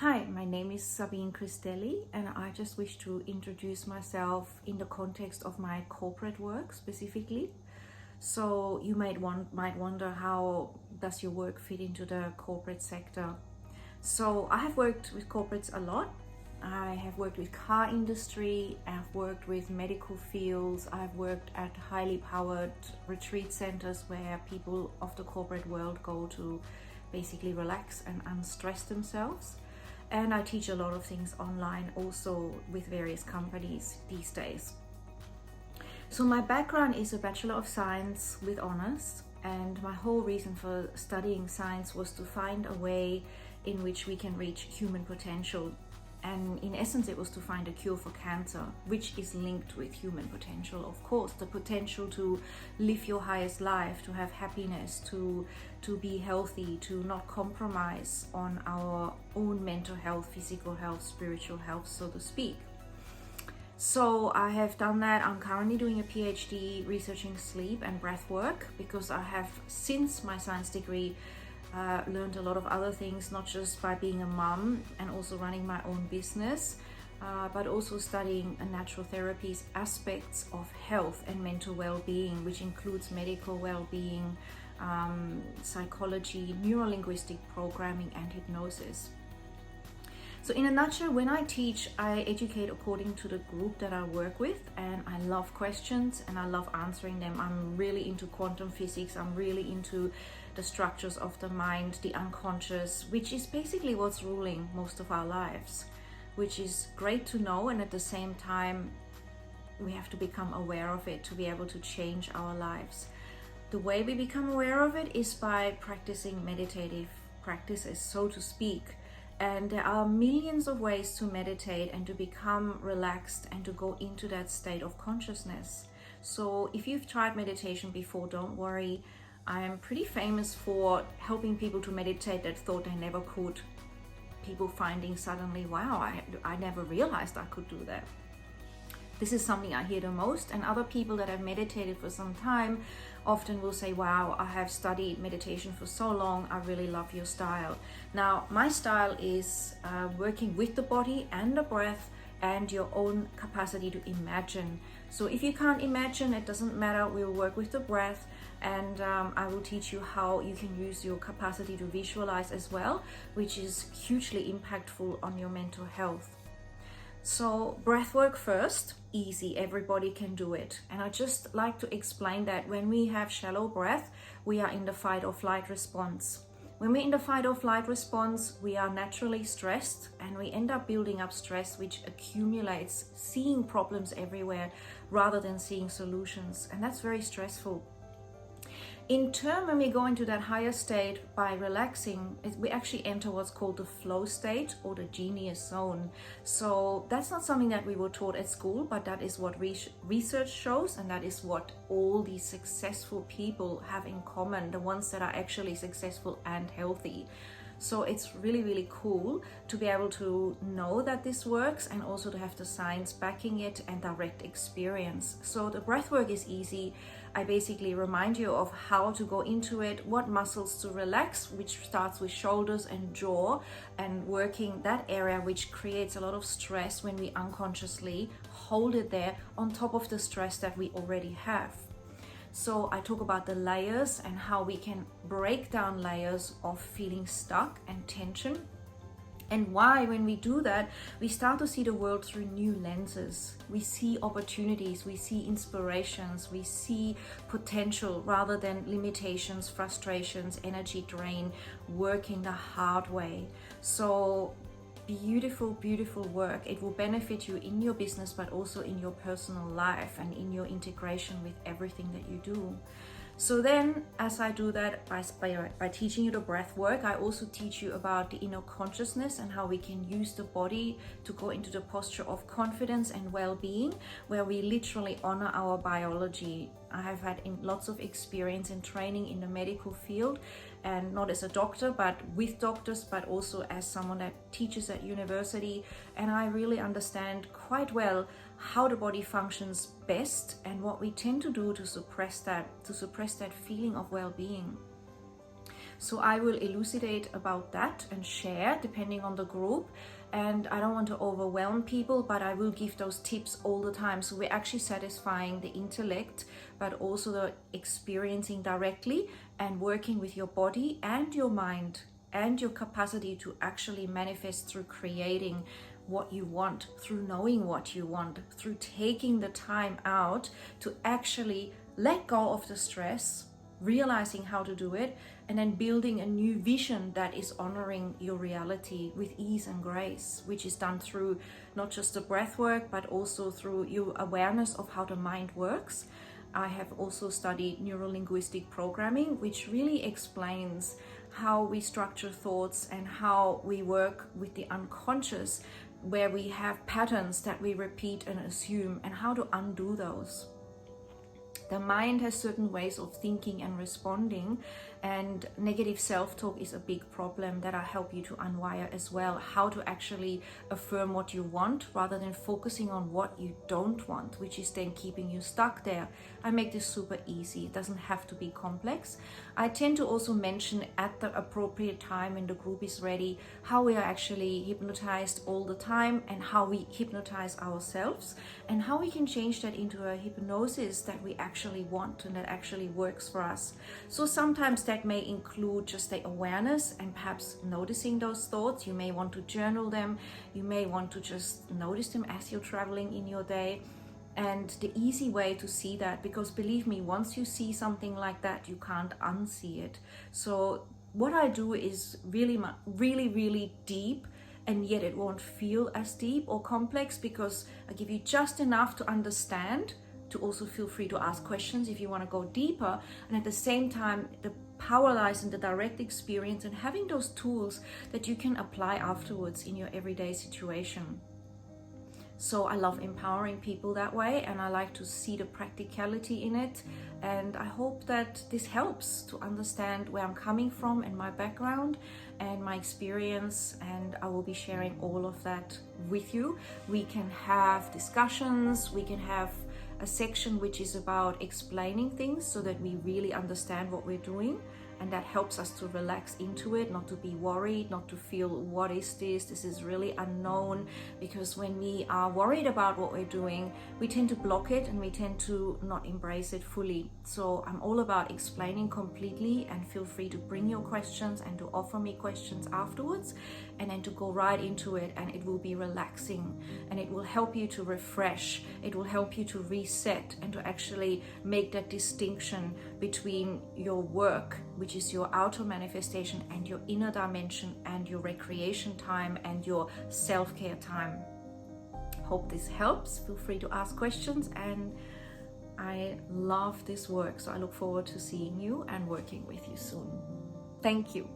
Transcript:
Hi, my name is Sabine Cristelli, and I just wish to introduce myself in the context of my corporate work specifically. So you might wonder, how does your work fit into the corporate sector? So I have worked with corporates a lot. I have worked with car industry, I've worked with medical fields, I've worked at highly powered retreat centers where people of the corporate world go to basically relax and unstress themselves. And I teach a lot of things online also with various companies these days. So my background is a Bachelor of Science with honors, and my whole reason for studying science was to find a way in which we can reach human potential. And in essence, it was to find a cure for cancer, which is linked with human potential. Of course, the potential to live your highest life, to have happiness, to be healthy, to not compromise on our own mental health, physical health, spiritual health, so to speak. So I have done that. I'm currently doing a PhD researching sleep and breath work because I have, since my science degree, learned a lot of other things, not just by being a mum and also running my own business, but also studying natural therapies aspects of health and mental well-being, which includes medical well-being, psychology, neurolinguistic programming, and hypnosis. So in a nutshell, when I teach, I educate according to the group that I work with, and I love questions and I love answering them. I'm really into quantum physics. I'm really into the structures of the mind, the unconscious, which is basically what's ruling most of our lives, which is great to know. And at the same time, we have to become aware of it to be able to change our lives. The way we become aware of it is by practicing meditative practices, so to speak. And there are millions of ways to meditate and to become relaxed and to go into that state of consciousness. So if you've tried meditation before, don't worry. I am pretty famous for helping people to meditate that thought they never could. People finding suddenly, wow, I never realized I could do that. This is something I hear the most, and other people that have meditated for some time often will say, wow, I have studied meditation for so long, I really love your style. Now, my style is working with the body and the breath and your own capacity to imagine. So if you can't imagine, it doesn't matter, we'll work with the breath, and I will teach you how you can use your capacity to visualize as well, which is hugely impactful on your mental health. So breath work first, easy, everybody can do it. And I just like to explain that when we have shallow breath, we are in the fight or flight response. When we're in the fight or flight response, we are naturally stressed and we end up building up stress, which accumulates, seeing problems everywhere rather than seeing solutions. And that's very stressful. In turn, when we go into that higher state by relaxing, we actually enter what's called the flow state or the genius zone. So that's not something that we were taught at school, but that is what research shows, and that is what all these successful people have in common, the ones that are actually successful and healthy. So it's really, really cool to be able to know that this works and also to have the science backing it and direct experience. So the breath work is easy. I basically remind you of how to go into it, what muscles to relax, which starts with shoulders and jaw, and working that area which creates a lot of stress when we unconsciously hold it there on top of the stress that we already have. So I talk about the layers and how we can break down layers of feeling stuck and tension, and why when we do that, we start to see the world through new lenses. We see opportunities, we see inspirations, we see potential rather than limitations, frustrations, energy drain, working the hard way. So beautiful, beautiful work. It will benefit you in your business, but also in your personal life and in your integration with everything that you do. So then, as I do that by teaching you the breath work, I also teach you about the inner consciousness and how we can use the body to go into the posture of confidence and well-being, where we literally honor our biology. I have had lots of experience in training in the medical field, and not as a doctor, but with doctors, but also as someone that teaches at university. And I really understand quite well how the body functions best and what we tend to do to suppress that feeling of well-being. So I will elucidate about that and share depending on the group. And I don't want to overwhelm people, but I will give those tips all the time. So we're actually satisfying the intellect, but also the experiencing directly and working with your body and your mind and your capacity to actually manifest through creating what you want, through knowing what you want, through taking the time out to actually let go of the stress, realizing how to do it, and then building a new vision that is honoring your reality with ease and grace, which is done through not just the breath work, but also through your awareness of how the mind works. I have also studied neurolinguistic programming, which really explains how we structure thoughts and how we work with the unconscious, where we have patterns that we repeat and assume, and how to undo those. The mind has certain ways of thinking and responding, and negative self-talk is a big problem that I help you to unwire as well. How to actually affirm what you want rather than focusing on what you don't want, which is then keeping you stuck there. I make this super easy. It doesn't have to be complex. I tend to also mention at the appropriate time when the group is ready how we are actually hypnotized all the time and how we hypnotize ourselves and how we can change that into a hypnosis that we actually want and that actually works for us. So sometimes that may include just the awareness and perhaps noticing those thoughts. You may want to journal them. You may want to just notice them as you're traveling in your day. And the easy way to see that, because believe me, once you see something like that, you can't unsee it. So what I do is really deep, and yet it won't feel as deep or complex because I give you just enough to understand, to also feel free to ask questions if you want to go deeper. And at the same time, the power lies in the direct experience and having those tools that you can apply afterwards in your everyday situation. So I love empowering people that way, and I like to see the practicality in it. And I hope that this helps to understand where I'm coming from and my background and my experience. And I will be sharing all of that with you. We can have discussions, we can have a section which is about explaining things so that we really understand what we're doing, and that helps us to relax into it, not to be worried, not to feel what is this is really unknown, because when we are worried about what we're doing, we tend to block it and we tend to not embrace it fully. So I'm all about explaining completely, and feel free to bring your questions and to offer me questions afterwards, and then to go right into it, and it will be relaxing and it will help you to refresh, it will help you to reset and to actually make that distinction between your work, which is your outer manifestation, and your inner dimension, and your recreation time and your self-care time. Hope this helps. Feel free to ask questions, and I love this work, so I look forward to seeing you and working with you soon. Thank you.